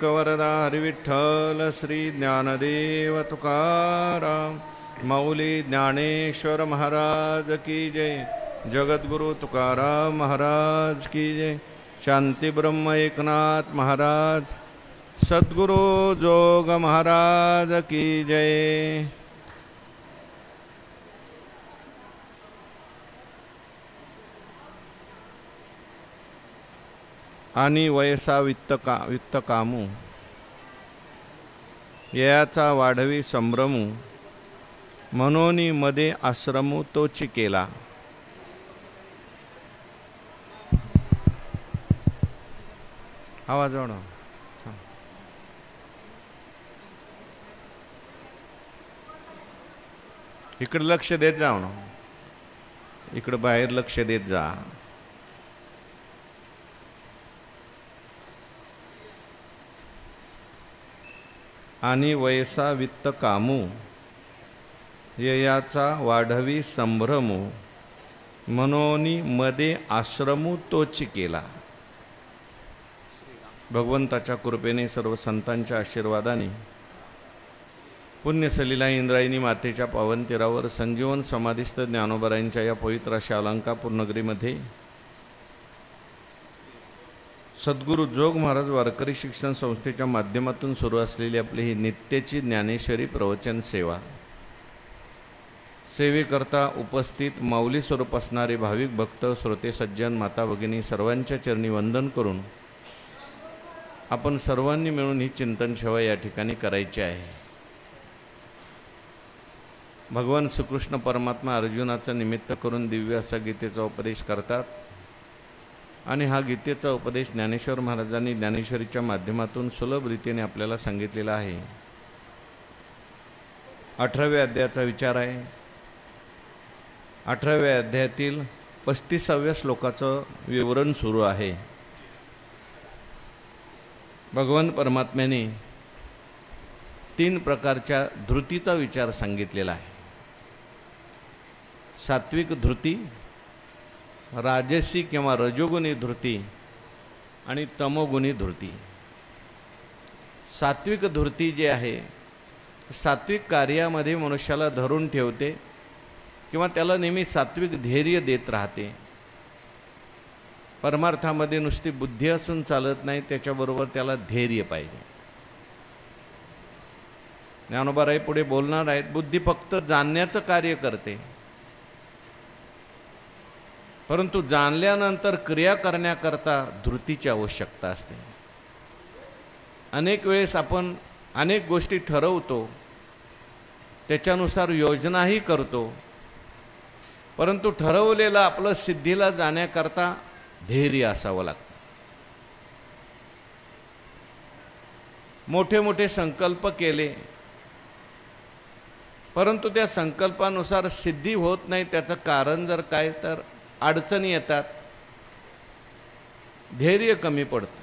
वरदा हरिविठ्ठल श्री ज्ञानदेव तुकाराम माऊली ज्ञानेश्वर महाराज की जय। जगद्गुरु तुकाराम महाराज की जय। शांती ब्रह्म एकनाथ महाराज, सद्गुरु जोग महाराज की जय। आणि वयसा वित्त कामू, ययाचा वाढवी संभ्रमू, मनोनी मध्ये आश्रमू तोची केला। आवाज वाढव, इकडे लक्ष देत जाऊ ना, इकडे बाहेर लक्ष देत जा। आणि वयसा वित्त कामू, ययाचा वाढवी संभ्रमू, मनोनी मध्ये आश्रमू तोची केला। भगवंताच्या कृपेने, सर्व संतांच्या आशीर्वादाने, पुण्यसलीला इंद्रायणी मातेच्या पावन तीरावर संजीवन समाधिस्थ ज्ञानोबरायांच्या या पवित्र अशा अलंकापूर नगरीमध्ये सद्गुरु जोग महाराज वारकरी शिक्षण संस्थेच्या माध्यमातून सुरू असलेली आपली ही नित्याची ज्ञानेश्वरी प्रवचन सेवा, सेवेकरता उपस्थित माऊली स्वरूप असणारे भाविक भक्त, श्रोते, सज्जन, माता भगिनी सर्वांच्या चरणी वंदन करून आपण सर्वांनी मिळून ही चिंतन सेवा या ठिकाणी करायची आहे। भगवान श्रीकृष्ण परमात्मा अर्जुनाचं निमित्त करून दिव्य असा गीतेचा उपदेश करतात आणि हा गीतेचा उपदेश ज्ञानेश्वर महाराजांनी ज्ञानेश्वरीच्या माध्यमातून सुलभ रीतीने आपल्याला सांगितलेला आहे। 18व्या अध्यायाचा विचार आहे। 18व्या अध्यायातील 35व्या श्लोकाचं विवरण सुरू आहे। भगवान परमात्म्याने 3 प्रकारच्या धृतीचा विचार सांगितलेला आहे। सात्विक धृती, राजसी किंवा रजोगुणी धृती आणि तमोगुणी धृती। सात्विक धृती जी आहे, सात्विक कार्यामध्ये मनुष्याला धरून ठेवते किंवा त्याला नेहमी सात्विक धैर्य देत राहते। परमार्थामध्ये नुसती बुद्धी असून चालत नाही, त्याच्याबरोबर त्याला धैर्य पाहिजे। ज्ञानोबाराय पुढे बोलणार आहेत, बुद्धी फक्त जाणण्याचं कार्य करते, परंतु जाणल्यानंतर क्रिया करण्याकरता धृतीची आवश्यकता असते। अनेक वेळेस आपण अनेक गोष्टी ठरवतो, त्याच्यानुसार योजनाही करतो, परंतु ठरवलेलं आपलं सिद्धीला जाण्याकरता धैर्य असावं लागतं। मोठे मोठे संकल्प केले, परंतु त्या संकल्पानुसार सिद्धी होत नाही, त्याचं कारण जर काय तर अडचणी येतात, धैर्य कमी पडतं।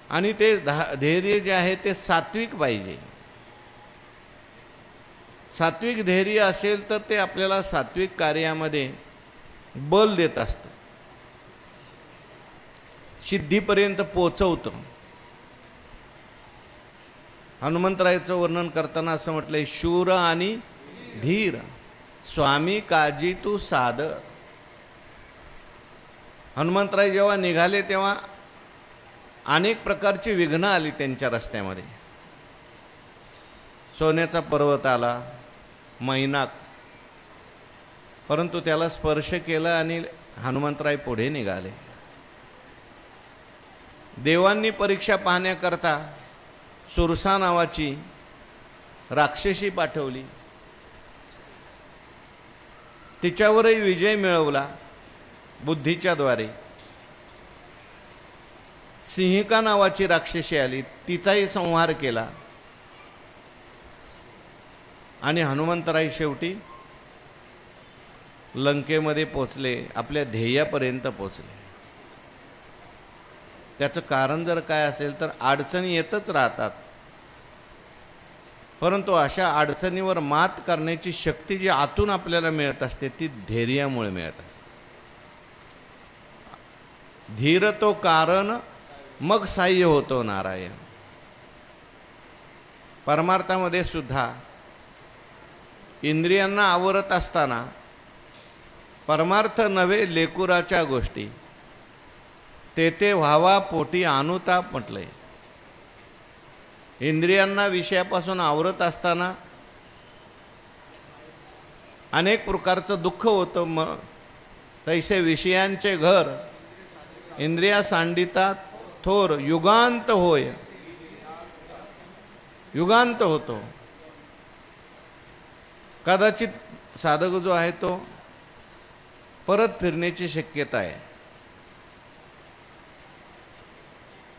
आणि ते धैर्य जे आहे ते सात्विक पाहिजे। सात्विक धैर्य असेल तर ते आपल्याला सात्विक कार्यामध्ये बल देत असतं, सिद्धीपर्यंत पोचवतं। हनुमंतरायाचं वर्णन करताना असं म्हटलंय, शूर आणि धीर स्वामी काजी तू साध। हनुमंतराय जेव्हा निघाले तेव्हा अनेक प्रकारची विघ्न आली त्यांच्या रस्त्यामध्ये। सोन्याचा पर्वत आला, मैनाक, परंतु त्याला स्पर्श केला आणि हनुमंतराय पुढे निघाले। देवांनी परीक्षा पाहण्याकरता सुरसा नावाची राक्षसी पाठवली, तिच्यावरही विजय मिळवला बुद्धीच्या द्वारे। सिंहिका नावाची राक्षसी आली, तिचाही संहार केला आणि हनुमंतराय शेवटी लंकेमध्ये पोचले, आपल्या ध्येयापर्यंत पोचले। त्याचं कारण जर काय असेल तर अडचणी येतच राहतात, परंतु अशा अडचणीवर मात करण्याची शक्ती जी आतून आपल्याला मिळत असते ती धैर्यामुळे मिळत असते। धीर तो कारण मग सहाय्य होतो नारायण. परमार्थामध्ये सुद्धा इंद्रियांना आवरत असताना परमार्थ नव्हे लेकुराच्या गोष्टी तेथे व्हावा पोटी अनुताप म्हटलंय. इंद्रियांना विषयापासून आवरत असताना अनेक प्रकारचं दुःख होतं. तैसे विषयांचे घर इंद्रिया सांडितात थोर युगांत होय. युगांत होतो. कदाचित साधक जो आहे तो परत फिरण्याची शक्यता आहे.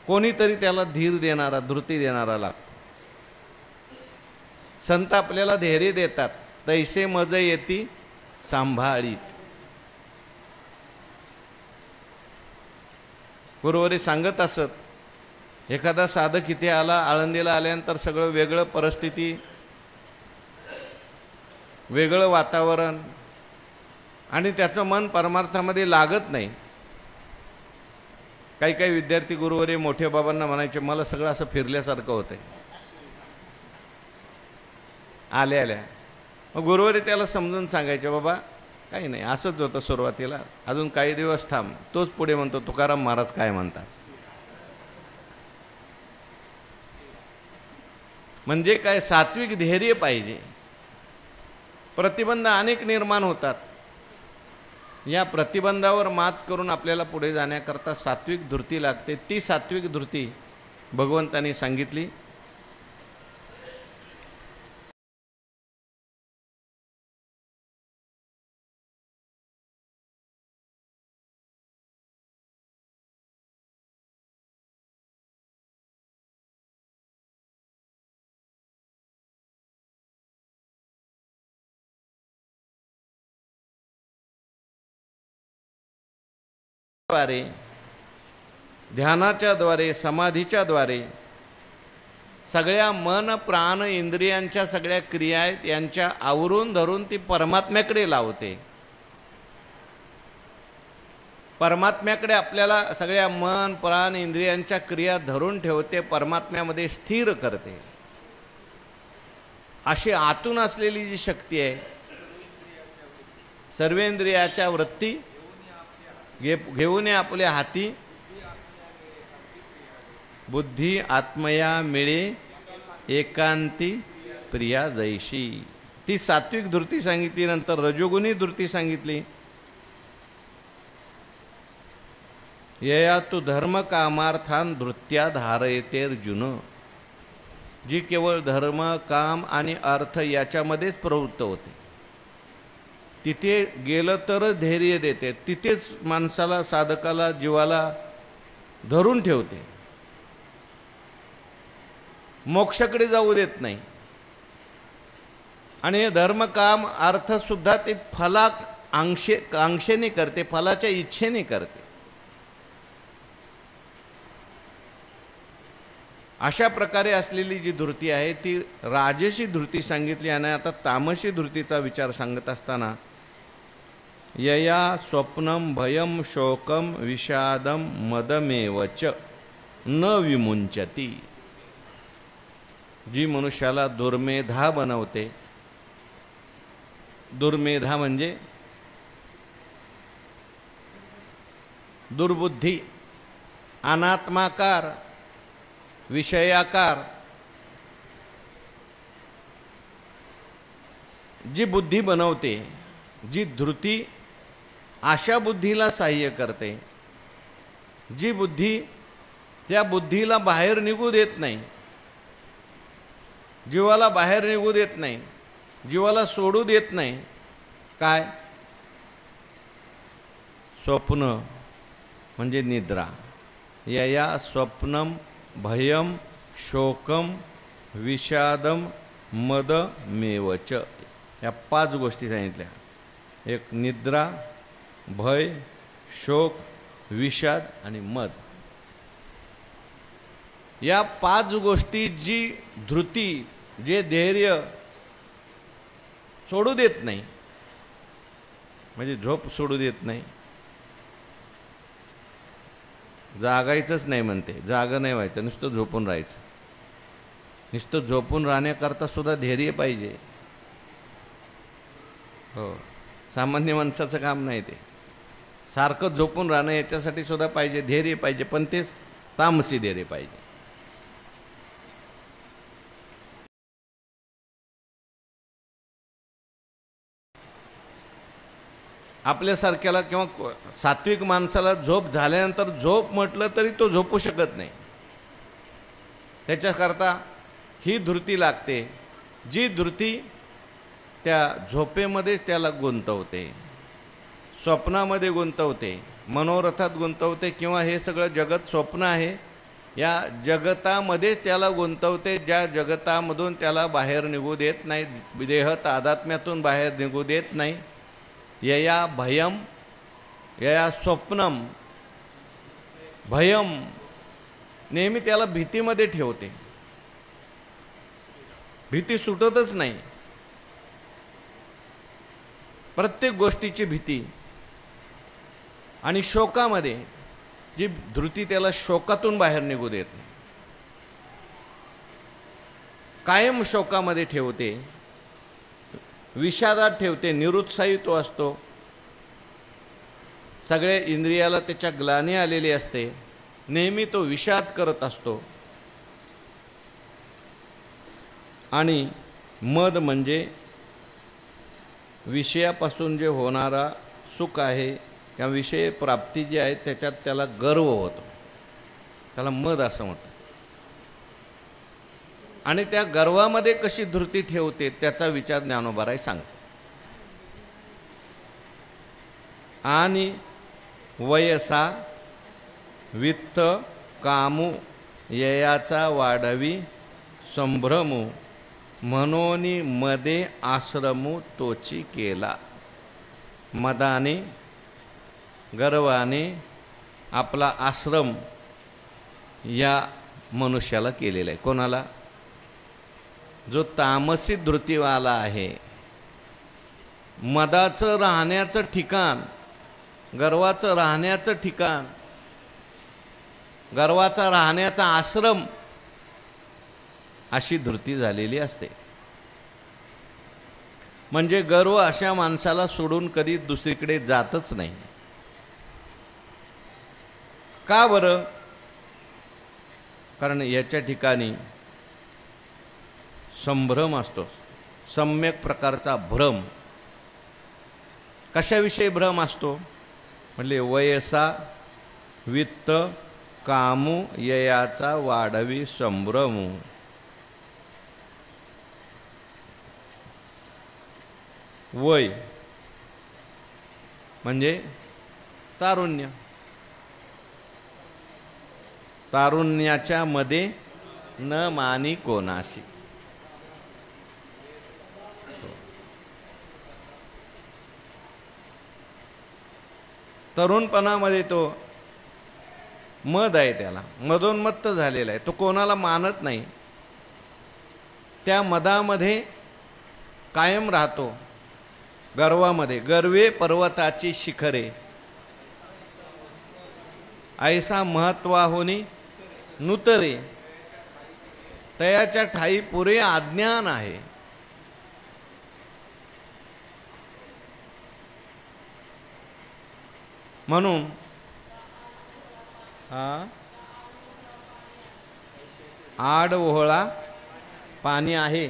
कोणीतरी त्याला धीर देणारा धृती देणारा लागतो. संत आपल्याला धैर्य देतात. तैसे मज येती सांभाळीत. गुरुवारी सांगत असत, एखादा साधक इथे आला, आळंदीला आल्यानंतर सगळं वेगळं परिस्थिती, वेगळं वातावरण आणि त्याचं मन परमार्थामध्ये लागत नाही. काही काही विद्यार्थी गुरुवारी मोठ्या बाबांना म्हणायचे, मला सगळं असं फिरल्यासारखं होतंय आल्या आल्या. मग गुरुवारी त्याला समजून सांगायचे, बाबा काही नाही, असंच होतं सुरुवातीला, अजून काही दिवस थांब. तोच पुढे म्हणतो, तुकाराम महाराज काय म्हणतात. म्हणजे काय, सात्विक धैर्य पाहिजे. प्रतिबंध अनेक निर्माण होतात. या प्रतिबंधावर मात करून आपल्याला पुढे जाण्याकरता सात्विक धृती लागते. ती सात्विक धृती भगवंतांनी सांगितली. द्वारे, ध्यानाच्या द्वारे, समाधीच्या द्वारे सगळ्या मन प्राण इंद्रियांच्या सगळ्या क्रिया आहेत यांच्या आवरून धरून ती परमात्म्याकडे लावते. परमात्म्याकडे आपल्याला सगळ्या मन प्राण इंद्रियांच्या क्रिया धरून ठेवते, परमात्म्यामध्ये स्थिर करते. अशी आतून असलेली जी शक्ती आहे, सर्वेंद्रियाच्या वृत्ती घेऊन आपल्या हाती, बुद्धी आत्मया मिळे एकांती प्रिया जैशी. ती सात्विक धृती सांगितली. नंतर रजोगुणी धृती सांगितली. यया तू धर्म कामार्थान धृत्या धारयते अर्जुन. जी केवळ धर्म काम आणि अर्थ याच्यामध्येच प्रवृत्त होते, तिथे गेलं तरच धैर्य देते, तिथेच माणसाला साधकाला जीवाला धरून ठेवते, मोक्षाकडे जाऊ देत नाही. आणि धर्म काम अर्थ सुद्धा ते आंक्षेने करते, फलाच्या इच्छेने करते. अशा प्रकारे असलेली जी धृती आहे ती राजसी धृती सांगितली. आणि आता तामसी धृतीचा विचार सांगत असताना यया स्वप्नम भयम शोकम विषादम मदमेवच न विमुंचती. जी मनुष्याला दुर्मेधा बनवते. दुर्मेधा म्हणजे दुर्बुद्धी, अनात्माकार, विषयाकार जी बुद्धी बनवते, जी धृती अशा बुद्धीला सहाय्य करते, जी बुद्धी त्या बुद्धीला बाहेर निघू देत नाही, जीवाला बाहेर निघू देत नाही, जीवाला सोडू देत नाही. काय? स्वप्न म्हणजे निद्रा. यया स्वप्नम भयम शोकम विषादम मदमेवच. या 5 गोष्टी सांगितल्या. एक निद्रा, भय, शोक, विषाद आणि मद. या 5 गोष्टी जी धृती, जे धैर्य सोडू देत नाही, म्हणजे झोप सोडू देत नाही, जागायचंच नाही म्हणते, जागं नाही व्हायचं, नुसतं झोपून राहायचं. नुसतं झोपून राहण्याकरता सुद्धा धैर्य पाहिजे. हो, सामान्य माणसाचं काम नाही ते. सारखं झोपून राहणं याच्यासाठी सुद्धा पाहिजे, धैर्य पाहिजे, पण तेच तामसी धैर्य पाहिजे. आपल्यासारख्याला किंवा सात्विक माणसाला झोप झाल्यानंतर झोप म्हटलं तरी तो झोपू शकत नाही. त्याच्याकरता ही धृती लागते, जी धृती त्या झोपेमध्येच त्याला गुंतवते, स्वप्नामध्ये गुंतवते, मनोरथात गुंतवते, किंवा हे सगळं जगत स्वप्न आहे या जगतामध्येच त्याला गुंतवते, ज्या जगतामधून त्याला बाहेर निघू देत नाही, देह तादात्म्यातून बाहेर निघू देत नाही. यया भयम यया स्वप्नम भयम, नेहमी त्याला भीतीमध्ये ठेवते. भीती सुटतच नाही, प्रत्येक गोष्टीची भीती. आणि शोकामध्ये जी धृती त्याला शोकातून बाहेर निघू देत नाही, कायम शोकामध्ये ठेवते, विषादात ठेवते, निरुत्साही तो असतो, सगळे इंद्रियाला त्याच्या ग्लानी आलेली असते, नेहमी तो विषाद करत असतो. आणि मद म्हणजे विषयापासून जे होणारा सुख आहे किंवा विषय प्राप्ती जी आहे त्याच्यात त्याला गर्व होतो, त्याला मद असं म्हणतात. आणि त्या गर्वामध्ये कशी धृती ठेवते त्याचा विचार ज्ञानोबाराय सांगतो. आणि वयसा वित्त कामू ययाचा वाढवी संभ्रमू म्हणोनी मदे आश्रमू तोची केला. मदाने गर्वाने आपला आश्रम या मनुष्याला केलेला आहे. कोणाला? जो तामसी धृतीवाला आहे. मदाचं राहण्याचं ठिकाण, गर्वाचं राहण्याचं ठिकाण, गर्वाचा राहण्याचा आश्रम अशी धृती झालेली असते. म्हणजे गर्व अशा माणसाला सोडून कधी दुसरीकडे जातच नाही. का बरं? कारण याच्या ठिकाणी संभ्रम असतो, सम्यक प्रकारचा भ्रम. कशाविषयी भ्रम असतो? म्हणजे वयसा वित्त कामू ययाचा वाढवी संभ्रमू. वय म्हणजे तारुण्य, तारुण्याच्या मध्ये न मानी कोणाशी. तरुणपणामध्ये तो मद आहे, त्याला मदोन्मत्त झालेला आहे, तो कोणाला मानत नाही. त्या मदामध्ये कायम राहतो, गर्वामध्ये. गर्वे पर्वताची शिखरे ऐसा महत्वाहुनी नुतरे, तयाच्या ठाई पुरे अज्ञान आहे. म्हणून आड ओहळा पाणी आहे,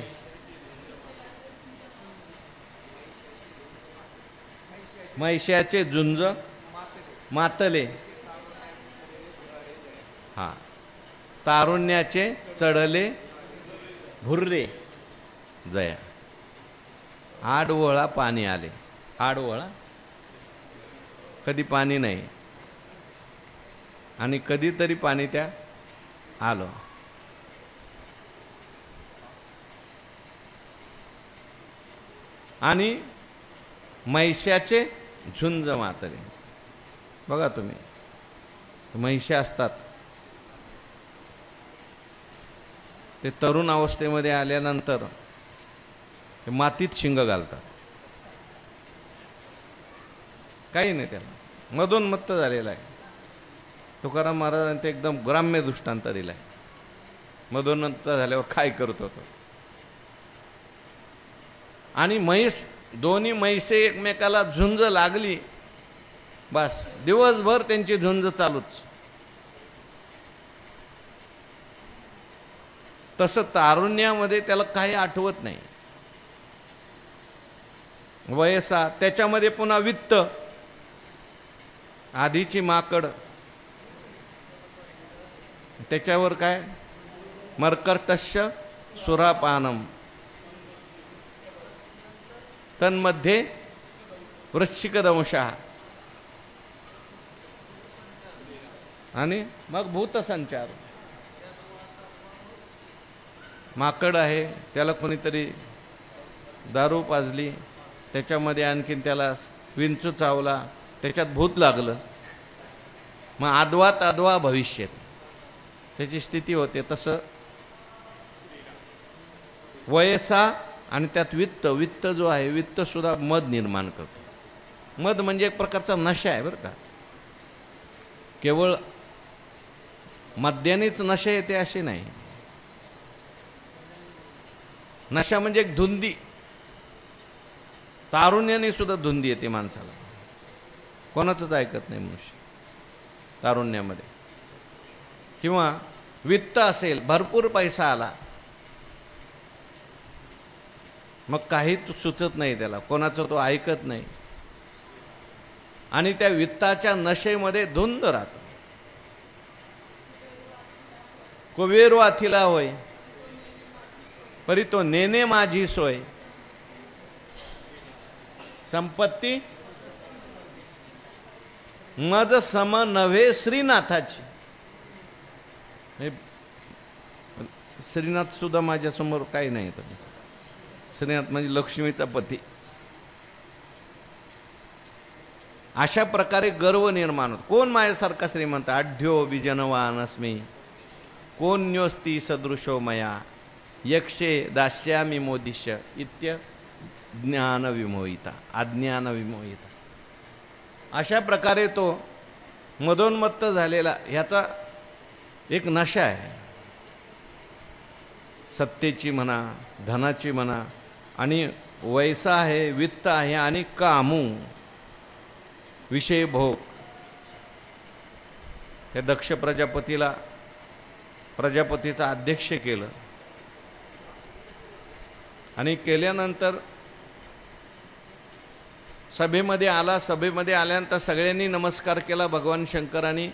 मैशाचे झुंज मातले, हा तारुण्याचे चढले भुर्रे जया. आड ओहळा पाणी आले. आड ओहळा कधी पाणी नाही, आणि कधीतरी पाणी त्या आलं. आणि मैशाचे झुंज मातले. बघा तुम्ही, मैशा असतात ते तरुण अवस्थेमध्ये आल्यानंतर ते मातीत शिंग घालतात, काही नाही, त्याला मधोन्मत्त झालेला आहे. तुकाराम महाराजांनी ते एकदम ग्राम्य दृष्टांत दिलाय. मदोन्मत्त झाल्यावर काय करत होतो. आणि म्हैस, दोन्ही म्हैसे एकमेकाला झुंज लागली, बस दिवसभर त्यांची झुंज चालूच. तसं तारुण्यामध्ये त्याला काही आठवत नाही. वयसा, त्याच्यामध्ये पुन्हा वित्त, आधीची माकड, त्याच्यावर काय मर्कटस्य सुरापानम, तन्मध्ये वृश्चिकदंशः, आणि मग भूतसंचार. माकड आहे, त्याला कोणीतरी दारू पाजली, त्याच्यामध्ये आणखीन त्याला विंचू चावला, त्याच्यात भूत लागलं, मग आदवात आदवा भविष्यत त्याची स्थिती होते. तसं वयसा आणि त्यात वित्त, वित्त जो आहे, वित्त सुद्धा मद निर्माण करतो. मद म्हणजे एक प्रकारचा नशा आहे बरं का. केवळ मद्यानेच नशा येते असे नाही. नशा म्हणजे एक धुंदी, तारुण्याने सुद्धा धुंदी येते माणसाला. कोणाचंच ऐकत नाही मनुष्य तारुण्यामध्ये. किंवा वित्त असेल, भरपूर पैसा आला, मग काही सुचत नाही त्याला, कोणाचं तो ऐकत नाही, आणि त्या वित्ताच्या नशेमध्ये धुंद राहतो. कुबेर वाथिला होय, परी तो नेने माझी सोय, संपत्ती मज सम नव्हे श्रीनाथाची. श्रीनाथ सुद्धा माझ्यासमोर काही नाही. तर श्रीनाथ म्हणजे लक्ष्मीचा पती. अशा प्रकारे गर्व निर्माण होतो. कोण माझ्यासारखा श्रीमंत, आढ्यो विजनवान अस्मी, कोण न्योस्ती सदृशो मया, यक्षे दास्यामी मोदिश इत्य ज्ञान विमोहिता, अज्ञान विमोहिता. अशा प्रकारे तो मदोन्मत्त झालेला, ह्याचा एक नशा आहे. सत्तेची म्हणा, धनाची म्हणा, आणि वैसा आहे, वित्त आहे, आणि कामू विषय भोग. त्या दक्ष प्रजापतीला प्रजापतीचा अध्यक्ष केलं, आणि केल्यानंतर सभेमध्ये आला. सभेमध्ये आल्यानंतर सगळ्यांनी नमस्कार केला. भगवान शंकरांनी,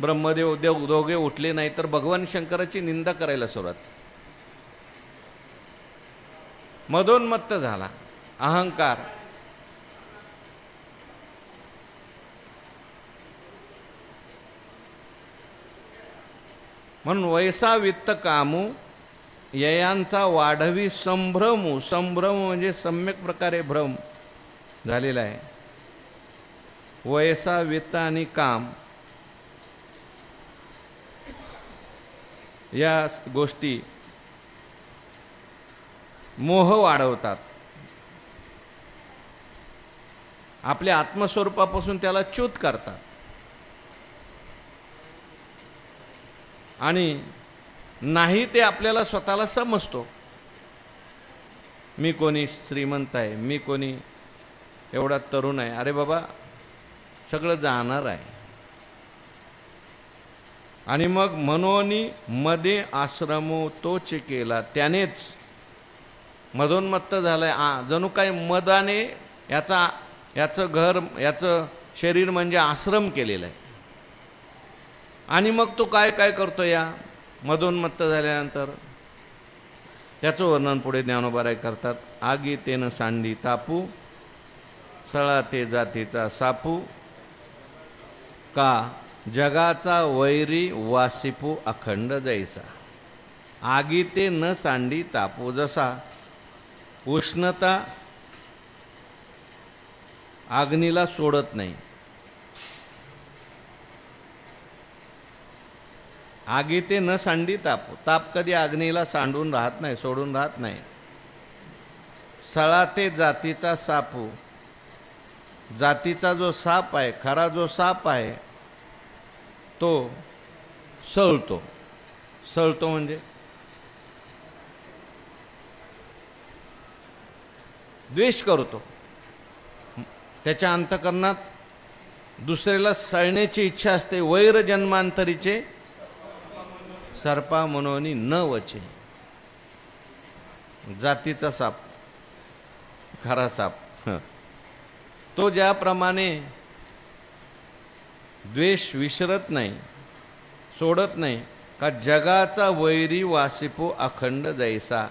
ब्रह्मदेव देव दोघे उठले नाही, तर भगवान शंकराची निंदा करायला सुरुवात. मदोन्मत्त झाला, अहंकार. म्हणून वैसा वित्त कामू ययांचा वाढवी संभ्रमू. संभ्रम म्हणजे सम्यक प्रकारे भ्रम झालेला आहे. वयसा, वित्त आणि काम या गोष्टी मोह वाढवतात. आपल्या आत्मस्वरूपापासून त्याला च्युत करतात. आणि नाही ते आपल्याला स्वतःला समजतो. मी कोणी श्रीमंत आहे, मी कोणी एवढा तरुण आहे, अरे बाबा सगळं जाणार आहे. आणि मग मनोनी मध्ये आश्रमो तोच केला, त्यानेच मदोन्मत्त झालाय. जणू काय मदाने याचं घर, याचं शरीर म्हणजे आश्रम केलेलं आहे. आणि मग तो काय काय करतो या मदोन्मत्त झाल्यानंतर, त्याचं वर्णन पुढे ज्ञानोबाराय करतात. आगीतेनं सांडी तापू, सळा ते जातीचा सापू, का जगाचा वैरी वासिपू अखंड जैसा. आगीते न सांडी तापू, जसा उष्णता अग्नीला सोडत नाही, आगीते न सांडी तापू, ताप कधी अग्नीला सांडून राहत नाही, सोडून राहत नाही. सळा ते जातीचा सापू, जातीचा जो साप आहे, खरा जो साप आहे, तो सळतो. सळतो म्हणजे द्वेष करतो. त्याच्या अंतःकरणात दुसऱ्याला सळण्याची इच्छा असते. वैर जन्मांतरीचे सर्पा मनोनी न वचे. जातीचा साप, खरा साप. तो ज्याप्रमाणे द्वेष विसरत नाही, सोडत नाही, का जगाचा वैरी वासिपो अखंड जैसा.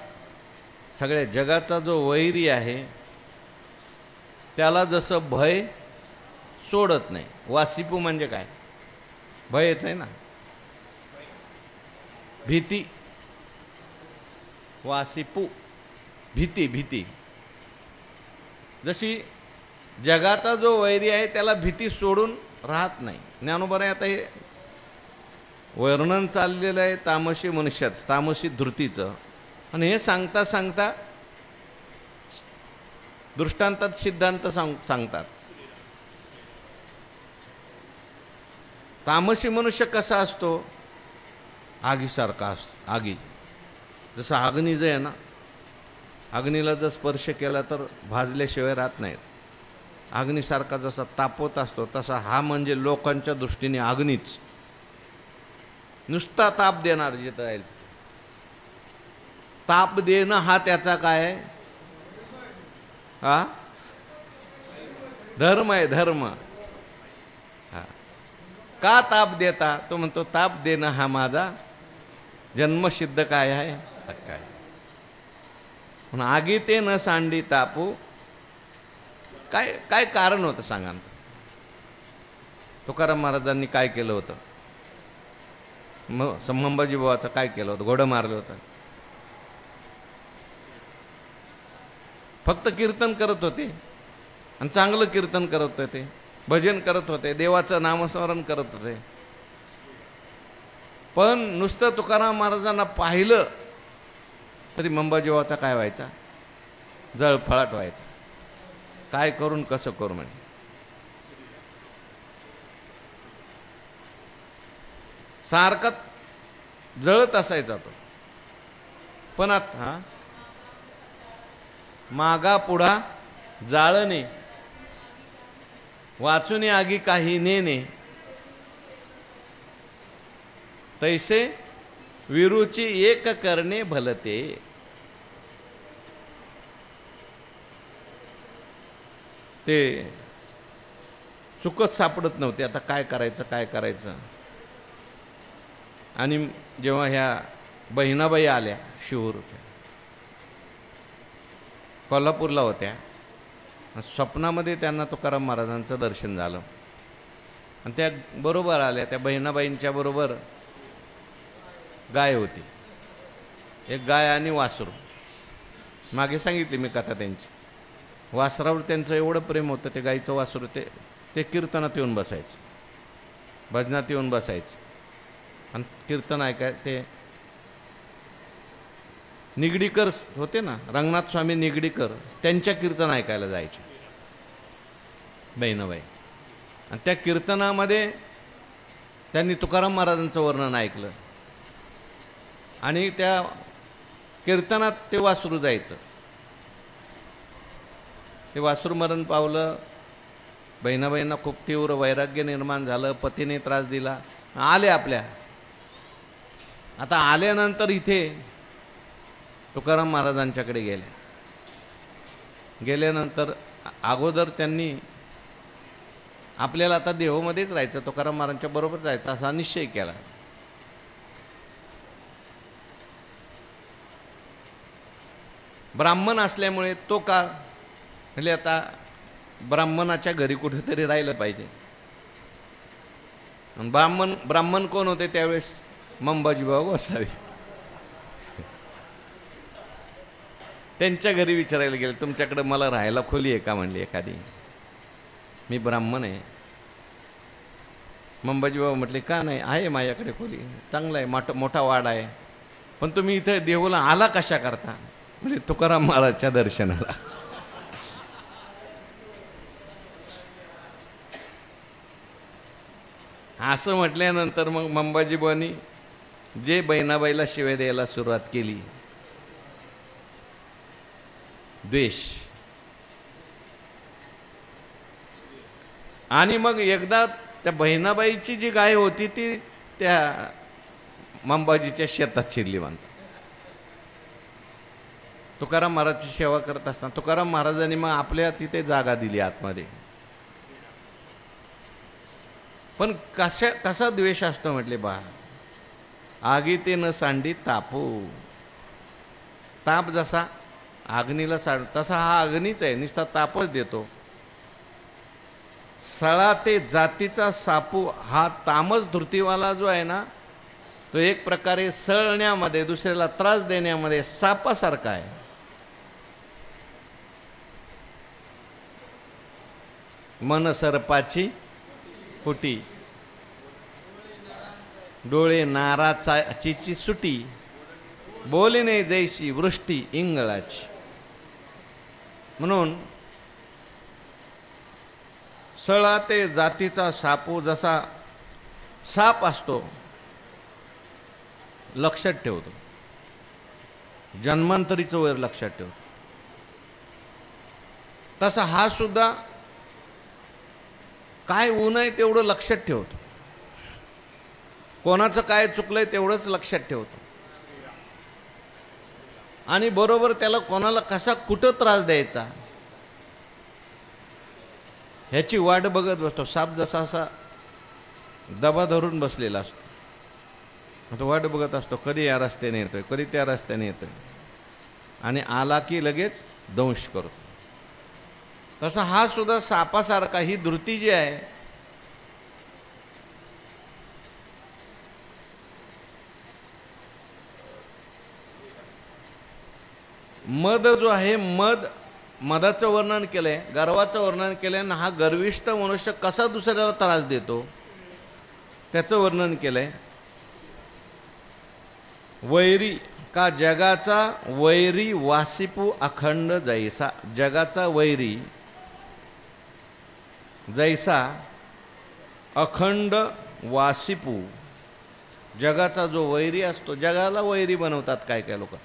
सगळ्या जगाचा जो वैरी आहे त्याला जसं भय सोडत नाही. वासिपू म्हणजे काय? भयच आहे ना, भीती. वासिपू भीती. भीती जशी जगाचा जो वैरी आहे त्याला भीती सोडून राहत नाही. ज्ञानोबा आहे. आता हे वर्णन चाललेलं आहे तामसी मनुष्याचं, तामसी धृतीचं. आणि हे सांगता सांगता दृष्टांतात सिद्धांत सांगतात. तामसी मनुष्य कसा असतो? आगीसारखा असतो. आगी जसं अग्नी जे आहे ना, अग्नीला जर स्पर्श केला तर भाजल्याशिवाय राहत नाहीत. अग्नीसारखा जसा तापवत असतो तसा हा म्हणजे लोकांच्या दृष्टीने अग्नीच. नुसता ताप देणार जिथं आहे. ताप देणं हा त्याचा काय आहे? हा धर्म आहे. धर्म. हा का ताप देता? तो म्हणतो ताप देणं हा माझा जन्मसिद्ध काय आहे, हक्क आहे. म्हणून आगी ते न सांडी तापू. काय काय कारण होतं सांगा. तुकाराम महाराजांनी काय केलं होतं? मग संभाजी बुवाचं काय केलं होतं? घोडं मारलं होतं. फक्त कीर्तन करत होते आणि चांगलं कीर्तन करत होते, भजन करत होते, देवाचं नामस्मरण करत होते. पण नुसतं तुकाराम महाराजांना पाहिलं तरी अंबाजीवाचा काय व्हायचा? जळफळाट व्हायचा. काय करून कसं करू म्हणजे. सारखा जळत असायचा तो. पण आता मागा पुढा जाळणे, वाचून आगी काही नेणे, तैसे विरुची एक करणे भलते. ते चुकत सापडत नव्हते. आता काय करायचं काय करायचं. आणि जेव्हा ह्या बहिणाबाई आल्या, शिवूर कोल्हापूरला होत्या, स्वप्नामध्ये त्यांना तुकाराम महाराजांचं दर्शन झालं. आणि त्या बरोबर आल्या. त्या बहिणाबाईंच्या बरोबर गाय होती, एक गाय आणि वासरू. मागे सांगितली मी कथा त्यांची. वासरावर त्यांचं एवढं प्रेम होतं, ते गाईचं वासरू ते कीर्तनात येऊन बसायचं, भजनात येऊन बसायचं. आणि कीर्तन ऐकाय ते निगडीकर होते ना, रंगनाथ स्वामी निगडीकर, त्यांच्या कीर्तन ऐकायला जायचे बहिणाबाई. आणि त्या कीर्तनामध्ये त्यांनी तुकाराम महाराजांचं वर्णन ऐकलं. आणि त्या कीर्तनात ते वासरू जायचं. ते वासरू मरण पावलं. बहिणाबाईंना खूप तीव्र वैराग्य निर्माण झालं. पतीने त्रास दिला. आले आपल्या. आता आल्यानंतर इथे तुकाराम महाराजांच्याकडे गेल्यानंतर अगोदर त्यांनी आपल्याला आता देवामध्येच राहायचं, तुकाराम महाराजांच्या बरोबर जायचं असा निश्चय केला. ब्राह्मण असल्यामुळे तो काळ म्हणजे आता ब्राह्मणाच्या घरी कुठेतरी राहिलं पाहिजे. ब्राह्मण कोण होते त्यावेळेस? अंबाजीबाबा गोसावी. त्यांच्या घरी विचारायला गेले, तुमच्याकडे मला राहायला खोली आहे का म्हणली एखादी. मी ब्राह्मण आहे. अंबाजीबाबा म्हटले का नाही, आहे माझ्याकडे खोली, चांगला आहे, मोठा वाडा आहे. पण तुम्ही इथे देहूला आला कशा करता? म्हणजे तुकाराम महाराजच्या दर्शनाला. असं म्हटल्यानंतर मग मंबाजीबाईंनी जे बहिणाबाईला शिव्या द्यायला सुरुवात केली, द्वेष. आणि मग एकदा त्या बहिणाबाईची जी गाय होती ती त्या मंबाजीच्या शेतात शिरली म्हणतात. तुकाराम महाराजची सेवा करत असताना तुकाराम महाराजांनी मग आपल्या तिथे जागा दिली आतमध्ये. पण कसा द्वेष असतो म्हटले बा, आगी ते न सांडी तापू. ताप जसा अग्नीला साड तसा हा अग्नीच आहे, नुसता तापच देतो. सळा ते जातीचा सापू हा तामस धृतीवाला जो आहे ना, तो एक प्रकारे सळण्यामध्ये दुसऱ्याला त्रास देण्यामध्ये सापासारखा आहे. मन सर्पाची फुटी, डोळे नाराची सुटी, बोलणे जैशी वृष्टी इंगळाची. म्हणून सळा ते जातीचा सापू जसा साप असतो, लक्षात ठेवतो, जन्मांतरीचं वैर लक्षात ठेवतो, तसा हा सुद्धा काय ऊन आहे तेवढं लक्षात ठेवतो, कोणाचं काय चुकलंय तेवढंच लक्षात ठेवतो, आणि बरोबर त्याला कोणाला कसा कुठं त्रास द्यायचा ह्याची वाट बघत बसतो. साप जसा असा दबा धरून बसलेला असतो, तो वाट बघत असतो, कधी या रस्त्याने येतोय, कधी त्या रस्त्याने येतोय, आणि आला की लगेच दंश करतो. तसा हा सुद्धा सापासारखा, ही धृती जी आहे मद जो आहे, मदाचं वर्णन केलंय, गर्वाचं वर्णन केलंय, आणि हा गर्विष्ठ मनुष्य कसा दुसऱ्याला त्रास देतो त्याचं वर्णन केलंय. वैरी का जगाचा वैरी वासिपू अखंड जैसा. जगाचा वैरी जैसा अखंड वासिपू. जगाचा जो वैरी असतो, जगाला वैरी बनवतात काय काय लोक.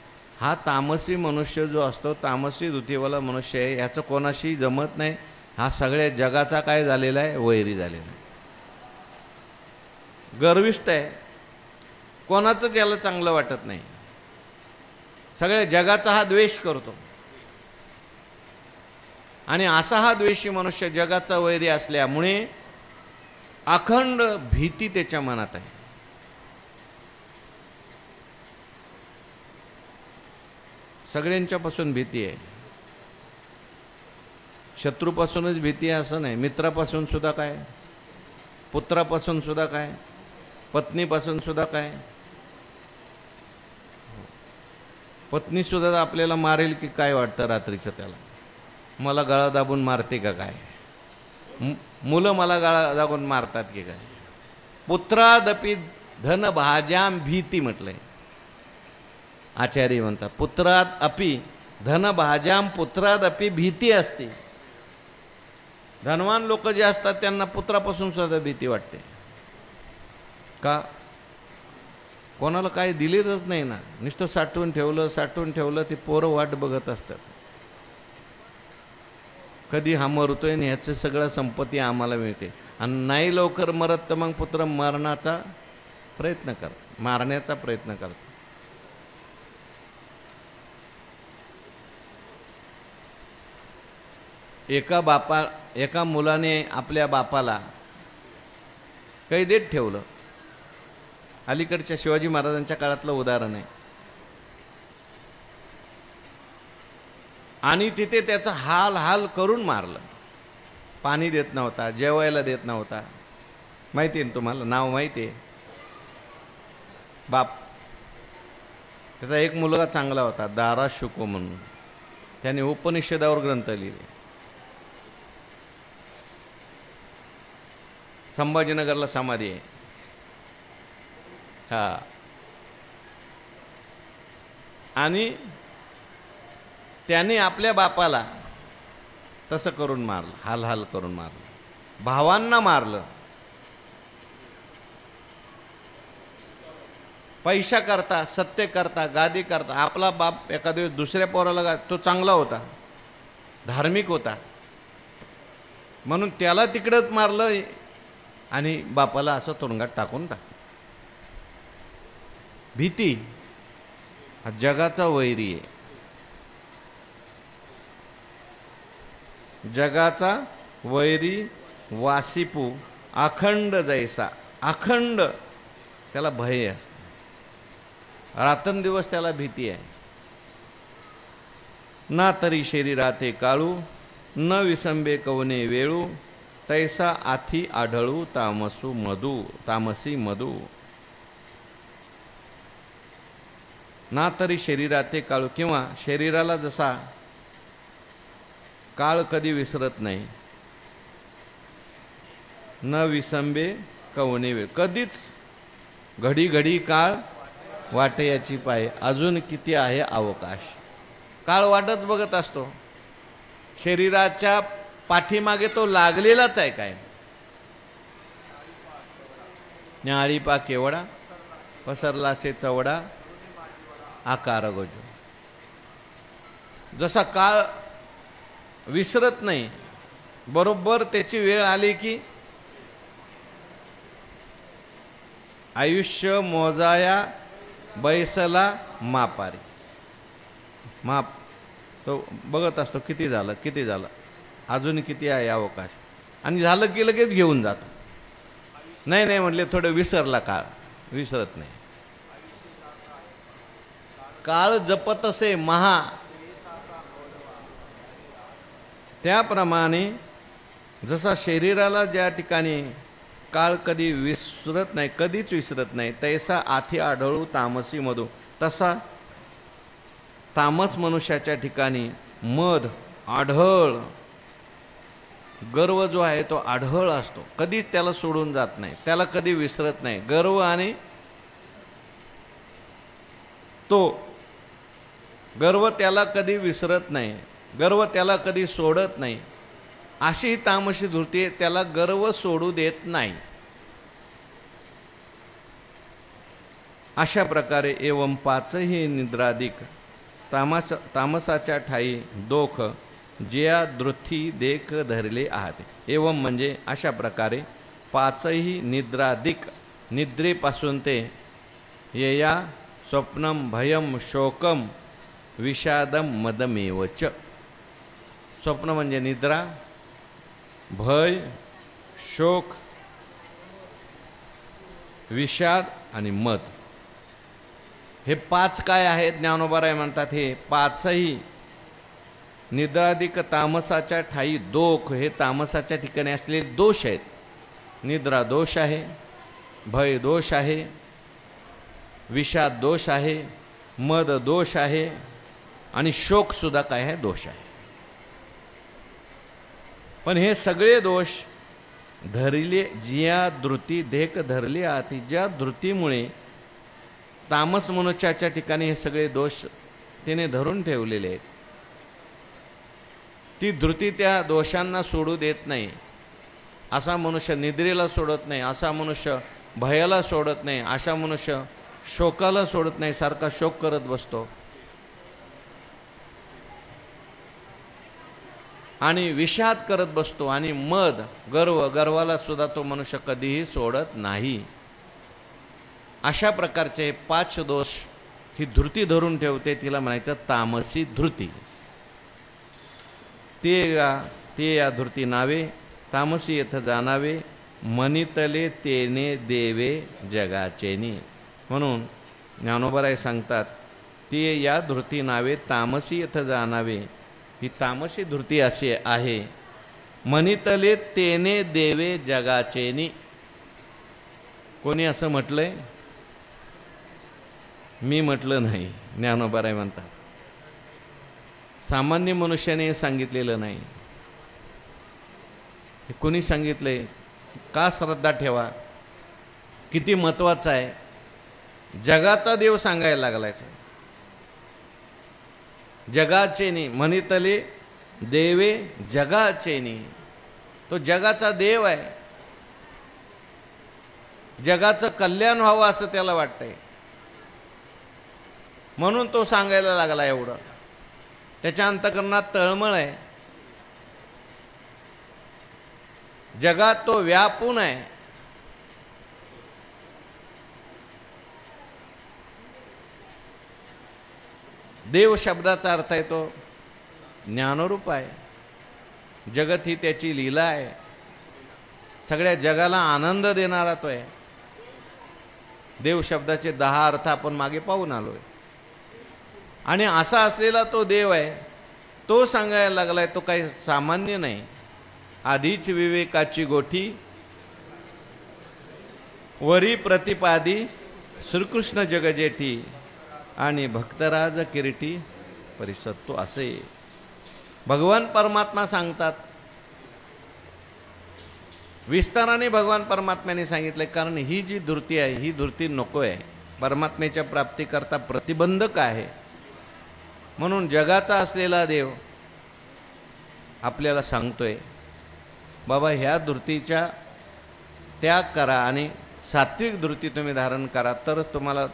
हा तामसी मनुष्य जो असतो, तामसी धुतीवाला मनुष्य आहे, ह्याचं कोणाशी जमत नाही. हा सगळ्या जगाचा काय झालेला आहे, वैरी झालेला आहे. गर्विष्ठ आहे, कोणाचं त्याला चांगलं वाटत नाही, सगळ्या जगाचा हा द्वेष करतो. आणि असा हा द्वेषी मनुष्य जगाचा वैरी असल्यामुळे अखंड भीती त्याच्या मनात आहे. सगळ्यांच्यापासून भीती आहे, शत्रूपासूनच भीती आहे असं नाही, मित्रापासून सुद्धा काय, पुत्रापासून सुद्धा काय, पत्नीपासून सुद्धा काय. पत्नी सुद्धा आपल्याला मारेल की काय वाटतं रात्रीचं त्याला, मला गळा दाबून मारते का काय, मुलं मला गळा दाबून मारतात की काय. पुत्रादपि धन भाज्याम भीती म्हटलंय आचार्य म्हणतात. पुत्रात अपि धन भाज्याम पुत्रादपि भीती असते. धनवान लोक जे असतात त्यांना पुत्रापासून सुद्धा भीती वाटते. का, कोणाला काय दिलेलंच नाही ना, नुसतं साठवून ठेवलं ते पोरं वाट बघत असतात, कधी हा मरतोय आणि ह्याचं सगळं संपत्ती आम्हाला मिळते. आणि नाही लवकर मरत तर मग पुत्र मारण्याचा प्रयत्न करतात. एका मुलाने आपल्या बापाला कैदेत ठेवलं. अलीकडच्या शिवाजी महाराजांच्या काळातलं उदाहरण आहे. आणि तिथे त्याचा हाल करून मारलं. पाणी देत नव्हता, जेवायला देत नव्हता. माहिती आहे ना तुम्हाला, नाव माहिती आहे. बाप, त्याचा एक मुलगा चांगला होता, दारा शुको म्हणून, त्याने उपनिषदावर ग्रंथ लिहिले. संभाजीनगरला समाधी आहे. हा, आणि त्याने आपल्या बापाला तसं करून मारलं, हाल करून मारलं, भावांना मारलं. पैशा करता, सत्य करता, गादी करता. आपला बाप एखाद्या दिवस दुसऱ्या पोराला तो चांगला होता, धार्मिक होता, म्हणून त्याला तिकडंच मारलं आणि बापाला असं तुरुंगात टाकून टाक. भीती हा जगाचा वैरी आहे. जगाचा वैरी वासिपू अखंड जैसा. अखंड त्याला भय असते, रात्रंदिवस त्याला भीती आहे. ना तरी शरीराते काळू, न विसंबे कवने वेळू, तैसा आथी आढळू तामसी मधू. ना तरी शरीराते काळू, किंवा शरीराला जसा काळ कधी विसरत नाही. न विसंबे कवने वेळ, कधीच घडी घडी काळ वाटयाची पाय, अजून किती आहे अवकाश. काळ वाटच बघत असतो. शरीराच्या पाठीमागे तो लागलेलाच आहे. काय न्याळी पा केवडा, पसरला से चवडा, आकार गजो. जसा काळ विसरत नाही, बरोबर त्याची वेळ आली की आयुष्य मोजाया बैसला मापारी. माप तो बघत असतो, किती झालं, अजून किती आहे अवकाश, आणि झालं की लगेच घेऊन जातो. नाही म्हटले थोडं विसरला, काळ विसरत नाही. काळ जपत असे महा, त्याप्रमाणे जसा शरीराला ज्या ठिकाणी काळ कधी विसरत नाही, कधीच विसरत नाही, तैसा आथी आढळू तामसी मधू. तसा तामस मनुष्याच्या ठिकाणी मध, आढळ, गर्व जो आहे तो आढळ असतो. कधीच त्याला सोडून जात नाही, त्याला कधी विसरत नाही. गर्व आणि तो गर्व त्याला कधी विसरत नाही, गर्व त्याला कधी सोडत नाही. अशी तामसी धृती त्याला गर्व सोडू देत नाही. अशा प्रकारे एवं पाचही निद्रादिक तामसाच्या ठाई दोख जिया दृथी देख धरले आहात. एवं म्हणजे अशा प्रकारे पाचही निद्रादिक, निद्रेपासून ते येया स्वप्नम भयम शोकम विषादम मदमेवच. स्वप्न म्हणजे निद्रा, भय, शोक, विषाद आणि मद. हे पाच काय आहेत? ज्ञानोबाराय म्हणतात हे पाचही निद्रादिक तामसाच्या ठाई दोख, हे तामसाच्या ठिकाणी असलेले दोष आहेत. निद्रा दोष आहे, भय दोष आहे, विषाद दोष आहे, मद दोष आहे, आणि शोक सुद्धा काय आहे? दोष आहे. पण हे सगळे दोष धरले जिया धृती देख धरले आती. ज्या धृतीमुळे तामस मनुष्याच्या ठिकाणी हे सगळे दोष तिने धरून ठेवलेले आहेत, ती धृती त्या दोषांना सोडू देत नाही. असा मनुष्य निद्रेला सोडत नाही, असा मनुष्य भयाला सोडत नाही, असा मनुष्य शोकाला सोडत नाही, सारखा शोक करत बसतो. आणि विषाद करत बसतो, आणि मद, गर्वाला सुद्धा तो मनुष्य कधीही सोडत नाही. अशा प्रकारचे पाच दोष ही धृती धरून ठेवते, तिला म्हणायचं तामसी धृती. ते या धृती नावे तामसी येथ जाणावे, मनितले तेने देवे जगाचेनी. म्हणून ज्ञानोबाराय सांगतात, ते या धृती नावे तामसी येथ जाणावे. ही तामसी धृती अशी आहे. मनितले तेने देवे जगाचेनी. कोणी असं म्हटलंय? मी म्हटलं नाही, ज्ञानोबाराय म्हणतात. सामान्य मनुष्याने सांगितलेलं नाही. हे कोणी सांगितलंय? का श्रद्धा ठेवा, किती महत्त्वाचं आहे. जगाचा देव सांगायला लागलाय. जगाचेनी मनितले देवे जगाचेनी. तो जगाचा देव आहे. जगाचं कल्याण व्हावं असं त्याला वाटतंय. म्हणून तो सांगायला लागला एवढं. त्याच्या अंतःकरणात तळमळ आहे, जगात तो व्यापून आहे. देव शब्दाचा अर्थ आहे तो ज्ञानरूप आहे. जगत ही त्याची लीला आहे. सगळ्या जगाला आनंद देणारा तो आहे. देव शब्दाचे 10 अर्थ आपण मागे पाहून आलोय. आणि असा असलेला तो देव आहे, तो सांगायला लागलाय तो काही सामान्य नाही. आधीच विवेकाची गोठी वरी प्रतिपादी श्रीकृष्ण जगजेठी आणि भक्तराज किरीटी परिसत्तो असे भगवान परमात्मा सांगतात. विस्ताराने भगवान परमात्म्याने सांगितले, कारण ही जी धृती आहे ही धृती नको आहे, परमात्म्याच्या प्राप्तीकरता प्रतिबंधक आहे. म्हणून जगाचा असलेला देव आपल्याला सांगतोय, बाबा ह्या धृतीच्या त्याग करा आणि सात्विक धृती तुम्ही धारण करा, तरच तुम्हाला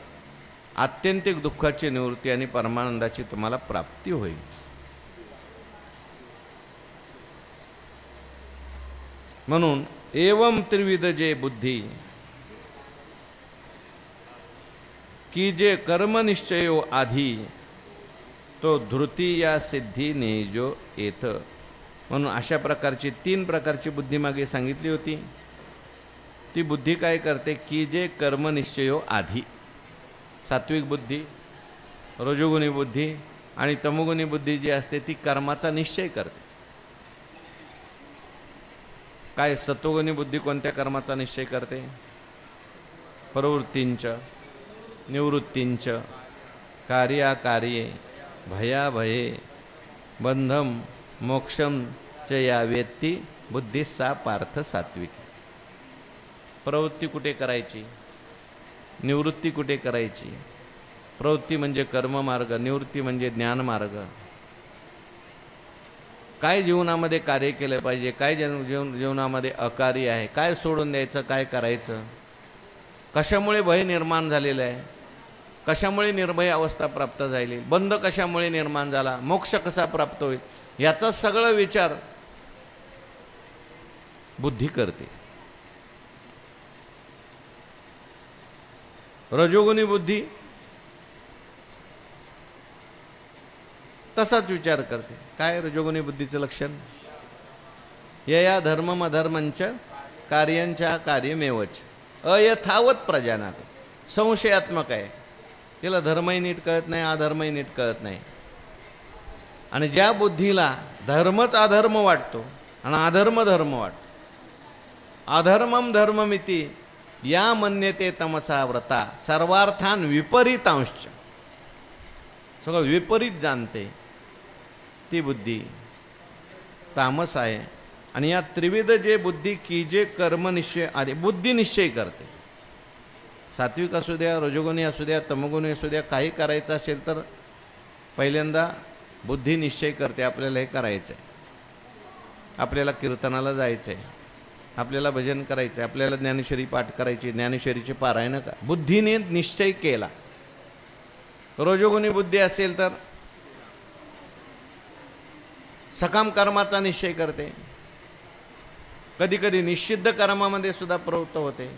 आत्यंतिक दुःखाची निवृत्ती आणि परमानंदाची तुम्हाला प्राप्ती होईल. म्हणून एवं त्रिविध जे बुद्धी की जे कर्मनिश्चयो आधी तो धृती या सिद्धी नेजो येथ. म्हणून अशा प्रकारची 3 प्रकारची बुद्धी मागे सांगितली होती. ती बुद्धी काय करते की जे कर्मनिश्चयो आधी, सात्विक बुद्धी, रजोगुणी बुद्धी आणि तमोगुणी बुद्धी जी असते ती कर्माचा निश्चय करते. काय सत्वगुणी बुद्धी कोणत्या कर्माचा निश्चय करते? प्रवृत्तींच, निवृत्तींच, कार्याकार्ये, भयाभये, बंधम मोक्षम च या वेत्ती बुद्धी सा पार्थ सात्विक. प्रवृत्ती कुठे करायची, निवृत्ती कुठे करायची? प्रवृत्ती म्हणजे कर्ममार्ग, निवृत्ती म्हणजे ज्ञानमार्ग. काय जीवनामध्ये कार्य केलं पाहिजे, काय जीवनामध्ये अकार्य आहे, काय सोडून द्यायचं, काय करायचं, कशामुळे भय निर्माण झालेलं आहे, कशामुळे निर्भय अवस्था प्राप्त झाली, बंध कशामुळे निर्माण झाला, मोक्ष कसा प्राप्त होईल, याचा सगळा विचार बुद्धी करते. रजोगुणी बुद्धी तसाच विचार करते. काय रजोगुणी बुद्धीचं लक्षण? यया धर्मम अधर्मंच कार्यांच्या कार्यमेवच अयथावत प्रजानात. संशयात्मक आहे, तिला धर्मही नीट कळत नाही, अधर्मही नीट कळत नाही. आणि ज्या बुद्धीला धर्मच अधर्म वाटतो आणि अधर्म धर्म वाटतो, अधर्मम धर्ममिती या मन्यते तमसा व्रता सर्वार्थान विपरीतांश, सगळं विपरीत जाणते, ती बुद्धी तामस आहे. आणि या त्रिविध जे बुद्धी की जे कर्मनिश्चय आधी बुद्धी निश्चय करते, सात्विक असू द्या, रजोगुणी असू द्या, तमोगुणी असू द्या, काही करायचं असेल तर पहिल्यांदा बुद्धी निश्चय करते, आपल्याला हे करायचं आहे, आपल्याला कीर्तनाला जायचं आहे, आपल्याला भजन करायचं आहे, आपल्याला ज्ञानेश्वरी पाठ करायची, ज्ञानेश्वरीचे पारायण का बुद्धीने निश्चय केला. रजोगुणी बुद्धी असेल तर सकाम कर्माचा निश्चय करते, कधी कधी निषिद्ध कर्मामध्ये सुद्धा प्रवृत्त होते.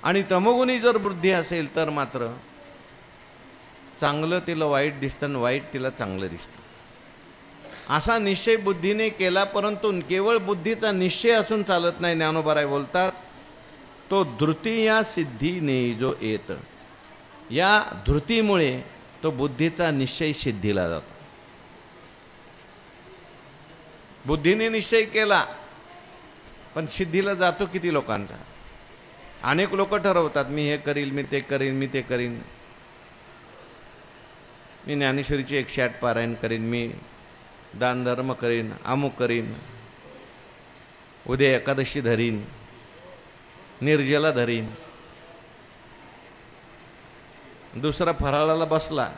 आणि तमोगुणी जर बुद्धी असेल तर मात्र चांगलं तिला वाईट दिसतं आणि वाईट तिला चांगलं दिसतं. असा निश्चय बुद्धीने केला, परंतु केवळ बुद्धीचा निश्चय असून चालत नाही. ज्ञानोबाराय बोलतात, तो धृती या सिद्धीने जो येत, या धृतीमुळे तो बुद्धीचा निश्चय सिद्धीला जातो. बुद्धीने निश्चय केला पण सिद्धीला जातो किती लोकांचा? अनेक लोक ठरवतात, मी हे करील, मी ते करीन, मी ते करीन, मी ज्ञानेश्वरीची 108 पारायण करीन, मी दान धर्म करीन, अमुक करीन, उद्या एकादशी धरीन, निर्जला धरीन. दुसरा फराळाला बसला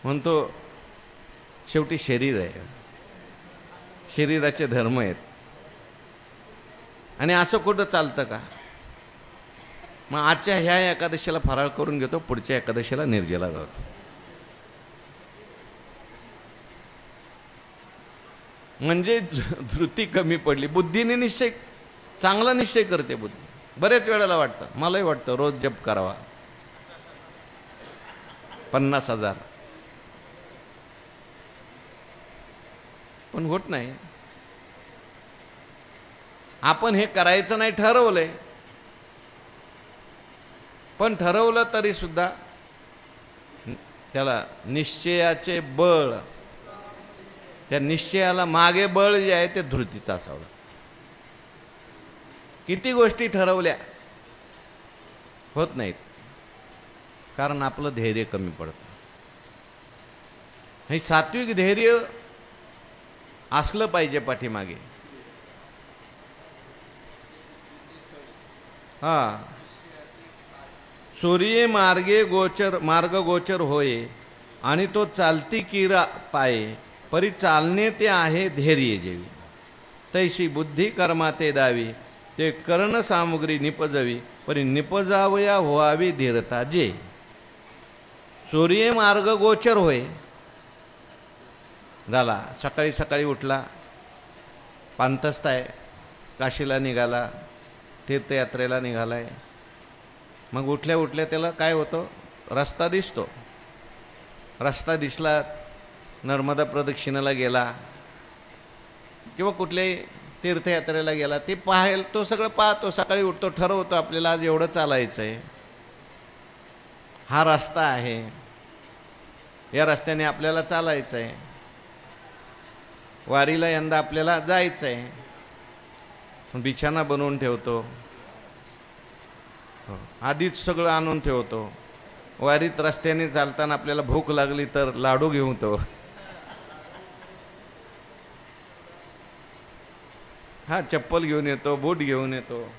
म्हणतो शेवटी शरीर आहे, शरीराचे धर्म आहेत. आणि असं कुठं चालतं का? मग आजच्या ह्या एकादशीला फराळ करून घेतो, पुढच्या एकादशीला निर्जला जातो. म्हणजे धृती कमी पडली. बुद्धीने निश्चय, चांगला निश्चय करते बुद्धी. बरेच वेळेला वाटतं, मलाही वाटतं रोज जप करावा 50,000, पण होत नाही. आपण हे करायचं नाही ठरवलंय, पण ठरवलं तरी सुद्धा त्याला निश्चयाचे बळ, त्या निश्चयाला मागे बळ जे आहे ते धृतीचं असावं. किती गोष्टी ठरवल्या होत नाहीत, कारण आपलं धैर्य कमी पडतं. हे सात्विक धैर्य असलं पाहिजे पाठीमागे. हा, सूर्ये मार्ग गोचर होय, आणि तो चालती किरा पाये, परी चालणे ते आहे धैर्य जेवी. तैशी बुद्धी कर्मा ते दावी, ते कर्ण सामुग्री निपजवी, परी निपजावया व्हावी धीरता जे. सूर्य मार्ग गोचर होय झाला, सकाळी सकाळी उठला, पांतस्थ आहे, काशीला निघाला, तीर्थयात्रेला निघालाय. मग उठल्या उठल्या त्याला काय होतं, रस्ता दिसतो. रस्ता दिसला, नर्मदा प्रदक्षिणेला गेला किंवा कुठल्याही तीर्थयात्रेला गेला, ते पाहायला तो सगळं पाहतो. सकाळी उठतो, ठरवतो आपल्याला आज एवढं चालायचं आहे, हा रस्ता आहे, या रस्त्याने आपल्याला चालायचं आहे, वारीला यंदा आपल्याला जायचं आहे. बिछाना बनवून ठेवतो, आधीच सगळं आणून ठेवतो. वारीत रस्त्याने चालताना आपल्याला भूक लागली तर लाडू घेऊन तो, हा चप्पल घेऊन येतो, बूट घेऊन येतो,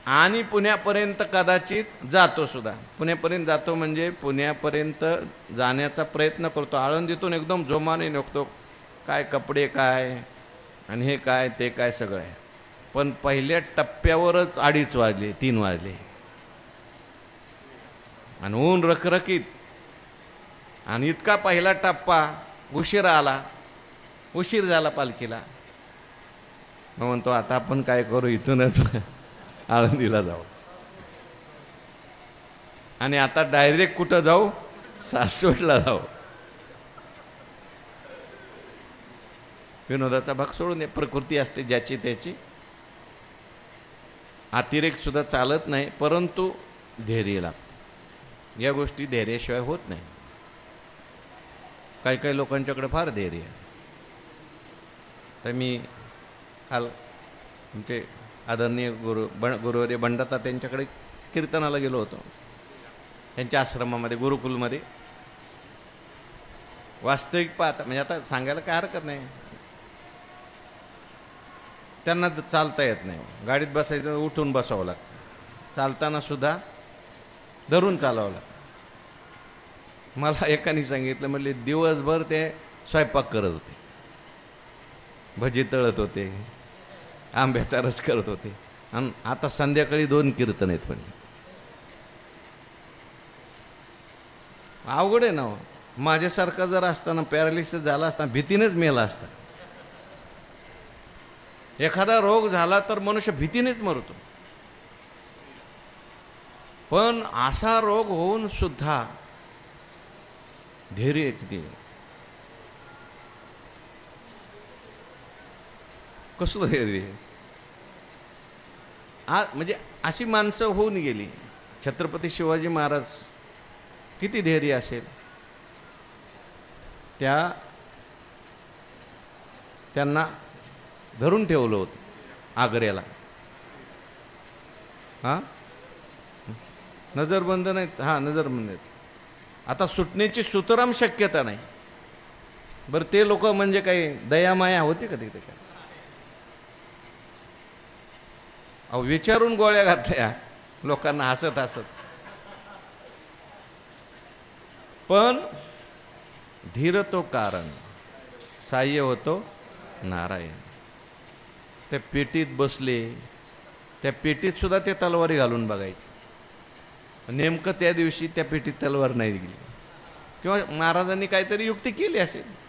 आणि पुण्यापर्यंत कदाचित जातो सुद्धा. पुण्यापर्यंत जातो म्हणजे पुण्यापर्यंत जाण्याचा प्रयत्न करतो. आळंदीतून एकदम जोमाने निघतो, काय कपडे काय आणि हे काय ते काय सगळं आहे. पण पहिल्या टप्प्यावरच 2:30 वाजले, 3 वाजले, आणि ऊन रखरखीत, आणि इतका पहिला टप्पा उशीर आला, उशीर झाला पालखीला. मग म्हणतो आता आपण काय करू, इथूनच आळंदीला जाऊ, आणि आता डायरेक्ट कुठं जाऊ, सासवडला जाऊ. विनोदाचा भाग सोडून दे, प्रकृती असते ज्याची त्याची, अतिरेक सुद्धा चालत नाही, परंतु धैर्य लागतं. या गोष्टी धैर्याशिवाय होत नाही. काही काही लोकांच्याकडे फार धैर्य आहे. तर मी काल आमचे आदरणीय गुरुवर्य बंडाता त्यांच्याकडे कीर्तनाला गेलो होतो, त्यांच्या आश्रमामध्ये, गुरुकुलमध्ये. वास्तविक पाहता म्हणजे आता सांगायला काय हरकत नाही, त्यांना चालता येत नाही, गाडीत बसायचं उठून बसावं लागतं, चालताना सुद्धा धरून चालावं लागतं. मला एकाने सांगितलं, म्हणले दिवसभर ते स्वयंपाक करत होते, भजी तळत होते, आंब्याचा रस करत होते, आणि आता संध्याकाळी 2 कीर्तन आहेत. पण अवघड आहे ना. माझ्यासारखा जर असताना, पॅरालिसिस झाला असताना, भीतीनेच मेला असता. एखादा रोग झाला तर मनुष्य भीतीनेच मरतो, पण असा रोग होऊन सुद्धा धैर्य किती, कसलं धैर्य. म्हणजे अशी माणसं होऊन गेली. छत्रपती शिवाजी महाराज किती धैर्य असेल, त्यांना धरून ठेवलं होतं आग्र्याला. हां, नजरबंद नाहीत, हां नजरबंद आहेत. आता सुटण्याची सुतराम शक्यता नाही. बरं ते लोक म्हणजे काही दयामाया होती का तिथे? काय अहो, विचारून गोळ्या घातल्या लोकांना हसत हसत. पण धीर तो कारण, साह्य होतो नारायण. ते पेटीत बसले, त्या पेटीत सुद्धा ते तलवारी घालून बघायचे. नेमकं त्या दिवशी त्या पेटीत तलवार नाही गेली किंवा महाराजांनी काहीतरी युक्ती केली असेल.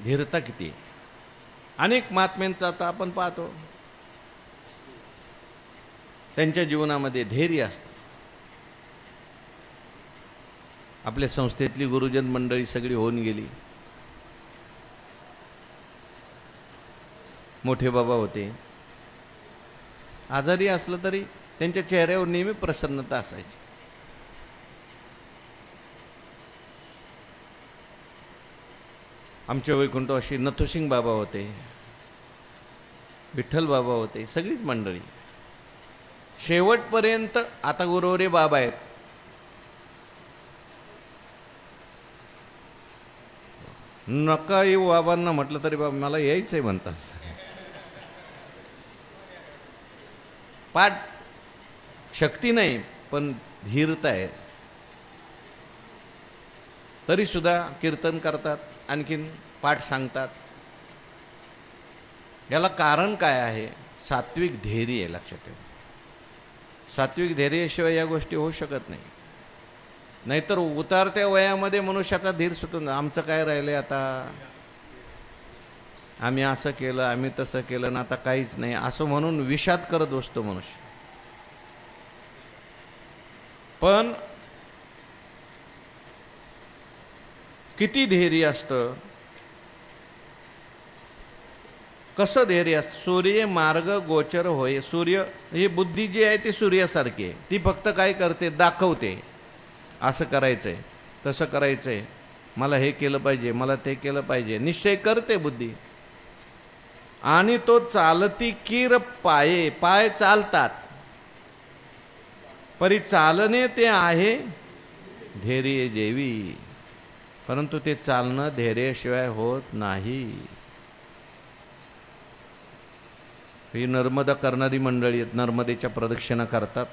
धीरता किती. अनेक महात्म्यांचं आता आपण पाहतो त्यांच्या जीवनामध्ये धैर्य असतं. आपल्या संस्थेतली गुरुजन मंडळी सगळी होऊन गेली. मोठे बाबा होते, आजारी असलं तरी त्यांच्या चेहऱ्यावर नेहमी प्रसन्नता असायची. आमचे वैकुंठवासी नथुसिंग बाबा होते, विठ्ठल बाबा होते, सगळीच मंडळी शेवटपर्यंत. आता गुरुवरे बाबा आहेत, नका येऊ बाबांना म्हटलं तरी बाबा मला यायचंय म्हणतात. पाठ शक्ती नाही पण धीरता आहे. तरी सुद्धा कीर्तन करतात, आणखीन पाठ सांगतात. याला कारण काय आहे? सात्विक धैर्य आहे. लक्षात ठेवा, सात्विक धैर्याशिवाय या गोष्टी होऊ शकत नाही. नाहीतर उतारत्या वयामध्ये मनुष्याचा धीर सुटून, आमचं काय राहिलंय आता, आम्ही असं केलं, आम्ही तसं केलं ना, आता काहीच नाही असं म्हणून विषाद करत बसतो मनुष्य. पण किती धैर्य असतं, कसं धैर्य असतं. सूर्य मार्ग गोचर होय. सूर्य ही बुद्धी जी आहे ती सूर्यासारखी आहे. ती फक्त काय करते, दाखवते. असं करायचंय, तसं करायचंय, मला हे केलं पाहिजे, मला ते केलं पाहिजे, निश्चय करते बुद्धी. आणि तो चालती कीर पाये, पाय चालतात, परी चालणे ते आहे धैर्य जेवी. परंतु ते चालणं धैर्याशिवाय होत नाही. ही नर्मदा करणारी मंडळी आहेत, नर्मदेच्या प्रदक्षिणा करतात.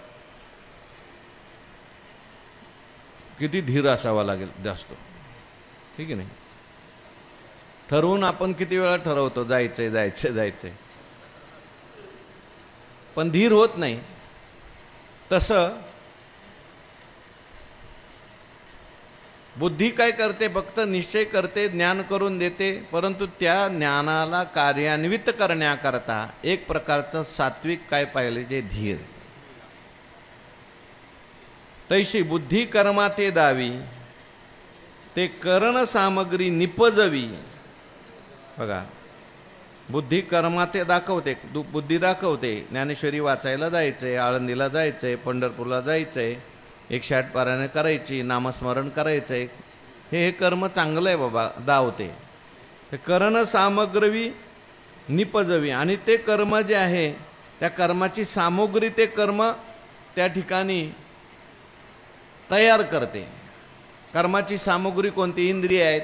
किती धीर असावा लागेल जास्त, ठीक आहे नाही. ठरवून आपण किती वेळा ठरवतो जायचंय जायचंय जायचंय, पण धीर होत नाही. तसं बुद्धी काय करते, फक्त निश्चय करते, ज्ञान करून देते. परंतु त्या ज्ञानाला कार्यान्वित करण्याकरता एक प्रकारचं सात्विक काय पाहिजे, धीर. तैशी बुद्धी कर्मा ते दावी, ते करण सामग्री निपजवी. बघा, बुद्धी कर्मा ते दाखवते, बुद्धी दाखवते. ज्ञानेश्वरी वाचायला जायचंय, आळंदीला जायचंय, पंढरपूरला जायचंय, 108 पारायण करायची, नामस्मरण करायचंय, हे कर्म चांगलं आहे बाबा, दावते. ते करण सामग्री निपजवी. आणि ते कर्म जे आहे त्या कर्माची सामुग्री ते कर्म त्या ठिकाणी तयार करते. कर्माची सामुग्री कोणती? इंद्रिय आहेत.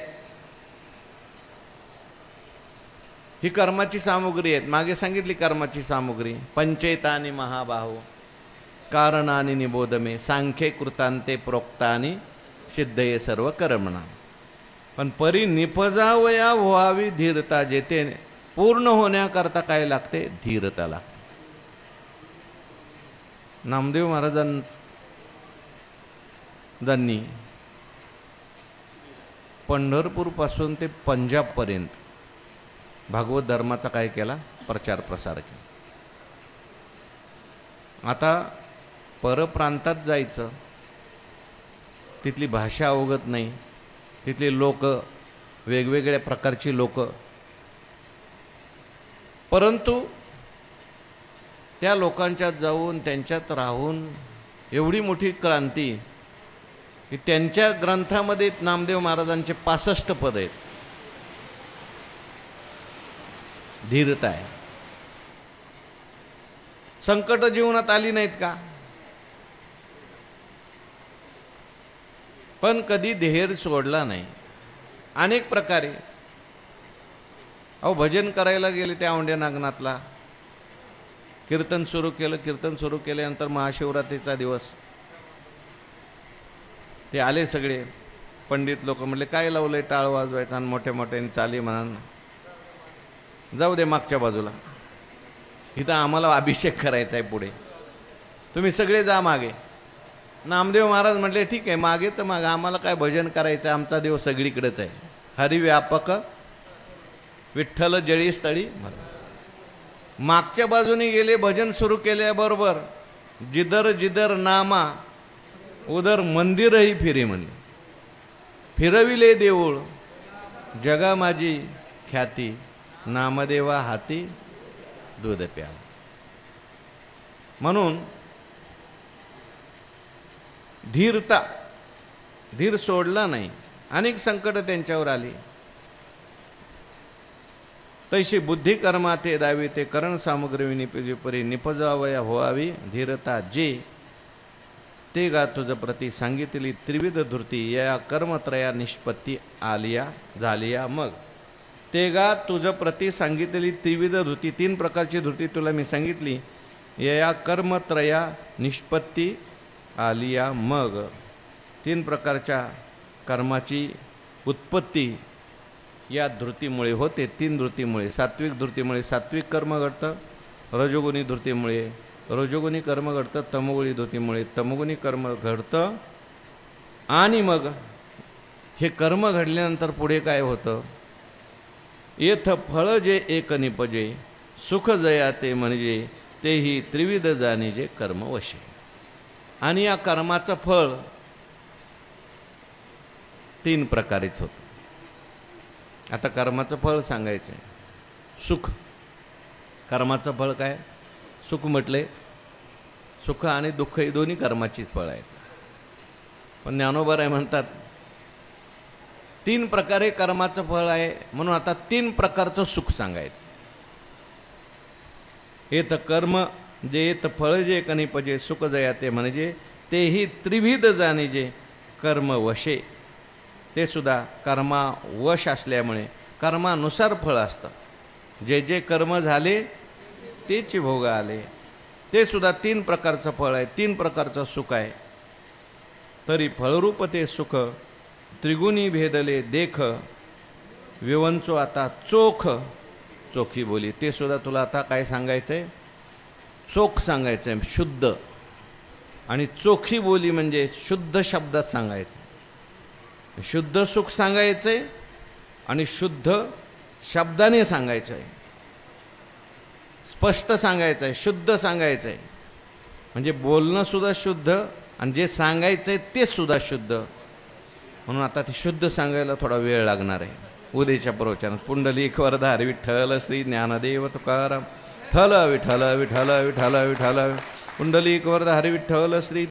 ही कर्माची सामुग्री आहेत. मागे सांगितली कर्माची सामुग्री, पंचेतानी महाबाहो कारणानी निबोधमे सांख्ये कृतांते प्रोक्तानी सिद्धये सर्व कर्मणा. पण परी निपजावया व्हावी धीरता. जेथे पूर्ण होण्याकरता काय लागते? धीरता लागते. नामदेव महाराजांनी पंढरपूरपासून ते पंजाबपर्यंत भागवत धर्माचा काय केला? प्रचार प्रसार केला. आता परप्रांतात जायचं, तिथली भाषा अवगत नाही, तिथली लोक वेगवेगळ्या प्रकारची लोक. परंतु त्या लोकांच्यात जाऊन त्यांच्यात राहून एवढी मोठी क्रांती की त्यांच्या ग्रंथामध्ये नामदेव महाराजांचे 65 पद आहेत. धीरता आहे. संकट जीवनात आली नाहीत का? पण कधी धैर्य सोडला नाही. अनेक प्रकारे भजन करायला गेले त्या औंढ्या नागनाथला, कीर्तन सुरू केलं. कीर्तन सुरू केल्यानंतर महाशिवरात्रीचा दिवस ते आले सगळे. पंडित लोक म्हटले काय लावलंय टाळ वाजवायचं आणि मोठ्या मोठ्याने चाली म्हणा, जाऊ दे मागच्या बाजूला, इथं आम्हाला अभिषेक करायचा आहे, पुढे तुम्ही सगळे जा मागे. नामदेव महाराज म्हटले ठीक आहे मागे तर मागे, आम्हाला काय भजन करायचं आहे, आमचा देव सगळीकडेच आहे, हरिव्यापक विठ्ठल जळी स्थळी. मागच्या बाजूने गेले, भजन सुरू केल्याबरोबर जिदर जिदर नामा उदर मंदिरही फिरे म्हणले, फिरविले देऊळ जगा माझी ख्याती, नामदेवा हाती दूध प्याला. म्हणून धीरता, धीर सोडला नाही, अनेक संकट त्यांच्यावर आली, तैशी बुद्धी कर्मा ते दावी, ते करण सामग्री निपरी निपजावया व्हावी धीरता जे, ते गा तुझ प्रती सांगितली त्रिविध धृती, या कर्मत्रया निष्पत्ती आलिया झालिया मग. ते गा तुझ प्रती सांगितली त्रिविध धृती, तीन प्रकारची धृती तुला मी सांगितली, या कर्मत्रया निष्पत्ती आलिया मग. तीन प्रकारच्या कर्माची उत्पत्ती या धृतीमुळे होते, तीन धृतीमुळे. सात्विक धृतीमुळे सात्विक कर्म घडतं, रजोगुणी धृतीमुळे रजोगुणी कर्म घडतं, तमोगुणी धृतीमुळे तमोगुणी कर्म घडतं. आणि मग हे कर्म घडल्यानंतर पुढे काय होतं, येथ फळ जे एक निपजे, सुख जया ते म्हणजे तेही त्रिविध जाणीजे कर्म वशे. आणि या कर्माचं फळ तीन प्रकारेच होतं. आता कर्माचं फळ सांगायचं आहे. सुख, कर्माचं फळ काय, सुख म्हटले, सुख आणि दुःख ही दोन्ही कर्माचीच फळ आहेत. पण ज्ञानोबा राय म्हणतात तीन प्रकारे कर्माचं फळ आहे, म्हणून आता तीन प्रकारचं सुख सांगायचं. येत कर्म जे येत फळ जे कनिपजे, सुख जया ते म्हणजे तेही त्रिविध जाणीजे कर्म वशे. ते सुद्धा कर्मा वश असल्यामुळे कर्मानुसार फळ असतं. जे जे कर्म झाले तेच भोग आले. ते सुद्धा तीन प्रकारचं फळ आहे, तीन प्रकारचं सुख आहे. तरी फळरूप ते सुख त्रिगुणी भेदले देख, विवंचो आता चोख चोखी बोली. ते सुद्धा तुला आता काय सांगायचं आहे, चोख सांगायचं आहे, शुद्ध. आणि चोखी बोली म्हणजे शुद्ध शब्दात सांगायचं. शुद्ध सुख सांगायचं आहे आणि शुद्ध शब्दाने सांगायचं आहे, स्पष्ट सांगायचं आहे, शुद्ध सांगायचं आहे. म्हणजे बोलणं सुद्धा शुद्ध आणि जे सांगायचं आहे ते सुद्धा शुद्ध. म्हणून आता ते शुद्ध सांगायला थोडा वेळ लागणार आहे. उद्याच्या प्रवचनात पुंडलिक वरदा हरी विठ्ठल श्री ज्ञानदेव तुकाराम ठल विठ्ठल विठ्ठल विठ्ठल विठ्ठल पुंडलिक वरदा हरी विठ्ठल श्री